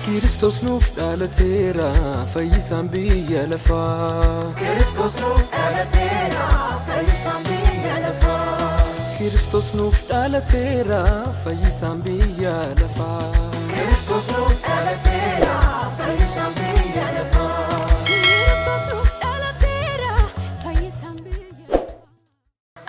Kristos nuuf dhalateera fayyisaan biyya lafaa. Kristos nuuf dhalateera fayyisaan biyya lafaa. Kristos nuuf dhalateera fayyisaan biyya lafaa. Kristos nuuf dhalateera fayyisaan biyya lafaa. Kristos nuuf dhalateera fayyisaan biyya.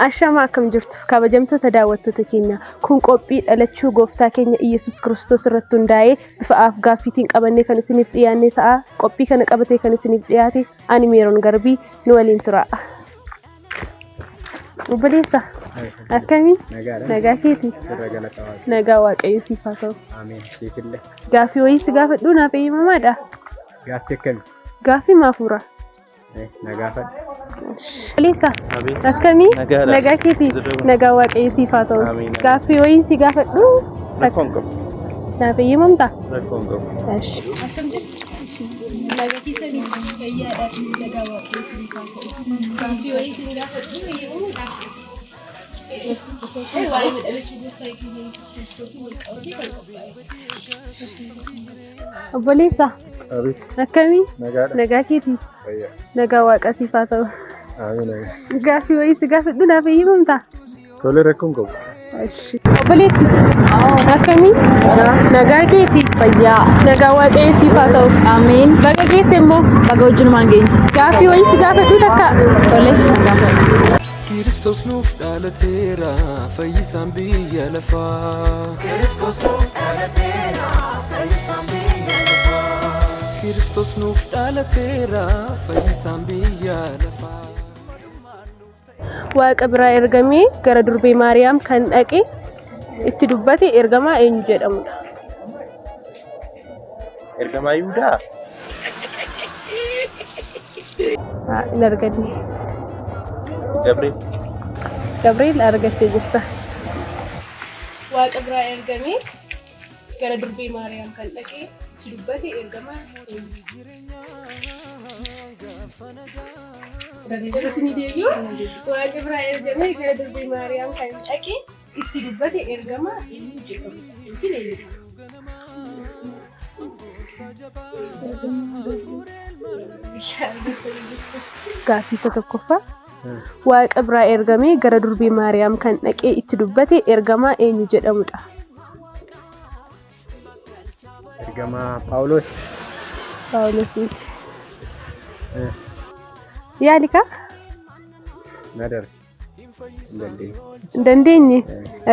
Ashama akkam jirtu kabajamtoota daawwattoota keenya kun qophii dhalachuu gooftaa keenya Iyesuus Kiristoos irratti hundaa'ee bifa afgaaffiitiin qabannee kan isiniif dhiyaannee ta'a. Qophii kana qabatee kan isiniif dhiyaate ani Meeron Garbii nu waliin tura. Obboleessa akkami nagaa keeti nagaa waaqayyo siif haa ta'u. Ameen siifillee. Gaaffii wayii si gaafadhu naaf eeyyamamaadha. Gaaffii akkami? Gaaffii maafuura. Nagaafadhu. Obboleessa akkami nagaa keeti nagaa waaqayyo siif haa ta'u. Gaaffii wayii si gaafadhu Rakkoon qabu. naaf eeyyamamta. Rakkoon qabu. Akkam jirtu? Nagaa keessanii fayyaadhaaf nagaa waaqayyo siif haa ta'u. Gaaffii wayii si gaafadhu eeyyamamuudha. Waa'ee dhalachuu gooftaa keenya Iyesuus Kiristoos wal qabatee kan qophaa'e. Obboleessa akkami nagaa keeti nagaa waaqa siif haa ta'u. Gaaffii wayii si gaafadhu naaf eeyyamamta. Tole rakkoon qabu. Obboleetti akkami nagaa keeti Fayyaa. nagaa waaqayyo siif haa ta'u. Ameen. Baga geesse immoo Baga wajjinumaan geenya. gaaffii wayii si gaafadhu takka. Tole nagaafadhu. Kristos nuuf dhalateera fayyisaan biyya lafaa. Kristos nuuf dhalateera fayyisaan biyya lafaa. Kristos nuuf dhalateera fayyisaan biyya lafaa. Waaqa biraa ergamee gara durbee Maariyaam kan dhaqe itti dubbate ergamaa eenyu jedhamudha? Ergamaa Yihudaa. Hin arganne. Gabriel argattee jirta. Waaqa biraa ergamee gara durbee Maariyaam kan dhaqe itti dubbate ergamaa Waaqa biraa ergamee gara durbee Maariyaam kan dhaqe itti dubbate ergamaa eenyu jedhamu? Gaaffii isa tokkoffaa. Waaqa biraa ergamee gara durbee Maariyaam kan dhaqee itti dubbate ergamaa eenyu jedhamudha? Ergamaa Phaawulos. Phaawulosiiti. Yaali kaa? Nadar. Hin dandeenye.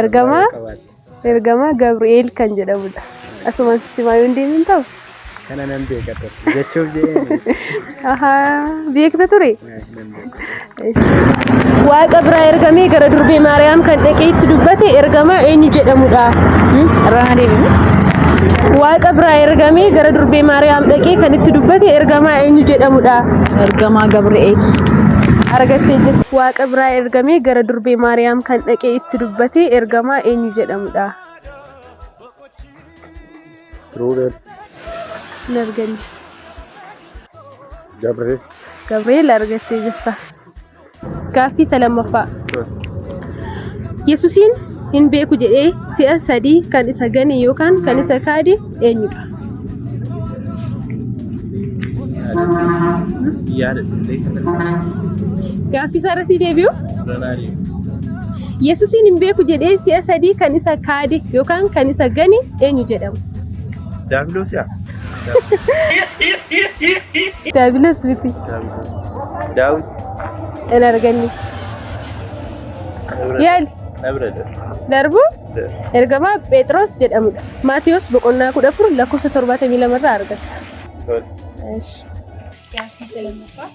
Ergamaa Gabri'eel kan jedhamudha. Asumaan sitti maayuu hin deemin ta'u? Kana nan beeka ture. Jechuuf jee. Beekta ture? Waaqa biraa ergamee gara durbee Maariyaam kan dhaqee itti dubbate ergamaa eenyu jedhamudha? Irraan adeemee. Waaqa biraa ergamee gara durbee Maariyaam dhaqee kan itti dubbate ergamaa eenyu jedhamudha? Ergamaa Gabri'eel. Argattee jirti. Waaqa biraa ergamee gara durbee Maariyaam kan dhaqee itti dubbate ergamaa eenyu jedhamudha? Ruubeel. Hin arganne. Gabriel. Gabriel argattee jirta. Gaaffii isa lammaffaa. Yesuusiin hin beeku jedhee si'a sadii kan isa gane yookaan kan isa kaade eenyudha? Gaaffii isaa irratti deebi'u. Yesuusiin hin beeku jedhee si'a sadii kan isa kaade yookaan kan isa gane eenyu jedhama? Daabiloos yaa. Daabiloos miti. Daawit. Hin arganne. Yaali. Darbu ergamaa Phexros jedhamudha. Maatiyos boqonnaa 14 lakkoofsa 72 irraa argata. Gaaffii isa lammaffaa.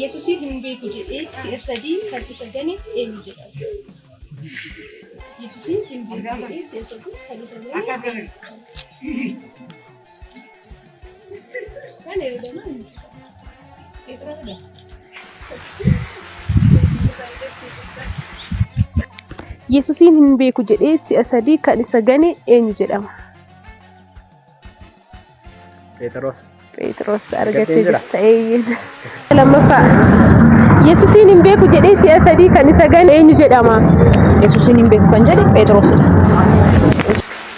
Yesuusiin hin beeku jedhee si'a sadii kan isa gane eenyu jedhama? Yesuusiin hin beeku jedhee si'a sadii kan isa gane kan ergamaa Phexrosidha. Yesuusiin hin beeku jedhee si'a sadii kan isa gane eenyu jedhama? Phexros argattee jirta. Lammaffaa. Yesuusiin hin beeku jedhee si'a sadii kan isa gane eenyu jedhama? Yesuusiin hin beeku kan jedhe Phexrosidha.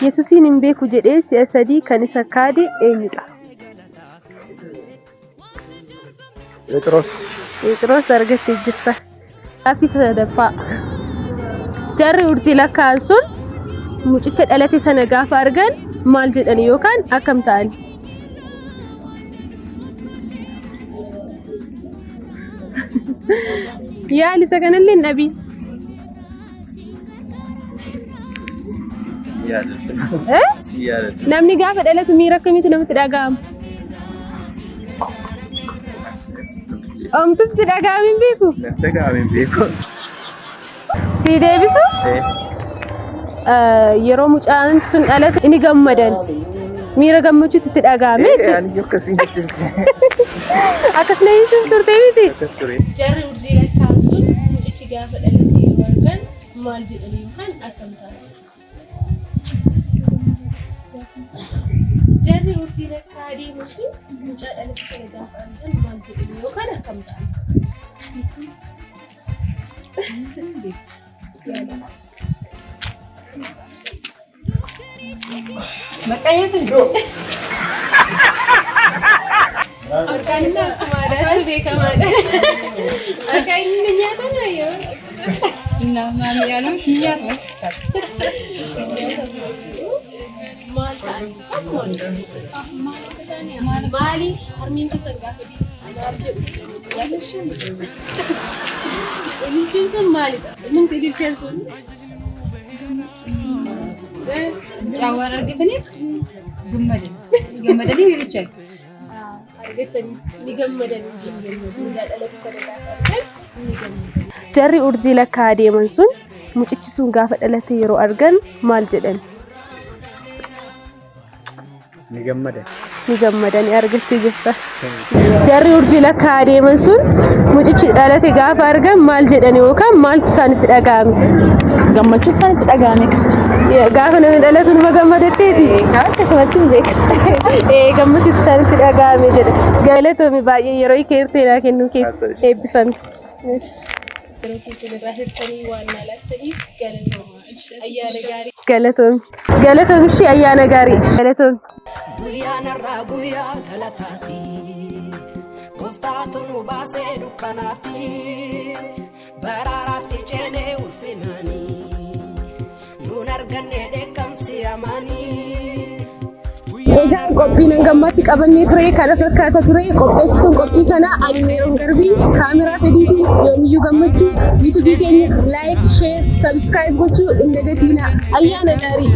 Yesuusiin hin beeku jedhee si'a sadii kan isa kaade eenyudha? Phexros argattee jirta. Gaaffii sadaffaa. Jarri urjii lakkaa'an sun mucicha dhalate sana gaafa argan maal jedhani yookaan akkam ta'ani? Yaali isa kanallee hin dhabiin. Namni gaafa dhalatu miira akkamiitu namatti dhaga'ama? Omtus si dhaga'ame hin beeku? Dhaga'ame hin beeku. Si deebisu? Yeroo mucaan sun dhalate inni gammadan. Miira gammachuutu itti dhaga'ame jechuudha. Akkas leeyisuuf turtee miti? Jarri urjii lakkaa'an sun mucichi gaafa dhalate yeroo argan maal jedhani yookaan akkam ta'ani? Jarri urjii lakkaa'an sun mucaa dhalate sana gaafa argan maal jedhani yookaan akkam ta'ani? Makanya tuh. Organnya kemana deh kemana? Makanya ini nyata nggak ya? Nah, mami alam niat. Mali, Armin kesenggah di Narjib. Ya sih. Ini cinsun Mali, ini tidak cinsun. Cawaran kita nih Gemadan ini Richard. Ni gammadan mucaa dhalate sana gaafa argan ni gammadan. Jarri urjii lakkaa'aa deeman sun mucichi sun gaafa dhalate yeroo argan maal jedhan? Ni gammadan. Ni gammadan argattee jirta. Jarri urjii lakkaa'aa deeman sun mucichi dhalate gaafa argan maal jedhan yookaan maaltu isaanitti dhaga'ame? Gammachuu isaanitti dhaga'ame. Gaafa namni dhalatu nama gammadatteeti. Akkasumatti hin beeku. Gammachuutu isaanitti dhaga'ame jedha. Galatoomii baay'ee yeroo keertee naa kennuu keetti eebbifame. Yeroo keessa irraa hirtanii waan naalattaniif galatooma. Ayyaana gaarii. Galatoomii ishee ayyaana gaarii. Galatoomii. Guyyaanarraa guyyaa galataati. Gooftaatu nu baasee dukkanaatti. Baraaraatti ceenee ulfinaanii. Nuun arganne dheekkamsi amaanii. Egaa qophiin hangamatti qabannee ture kana fakkaata ture. Qopheessituun qophii kana Alimeeroon Garbii kaameraa fedhiitiin yoomiyyuu gammachuu yuutuubii keenya laayik, sheer, sabskiraayib gochuu hin dagatiina. Ayyaana gaarii.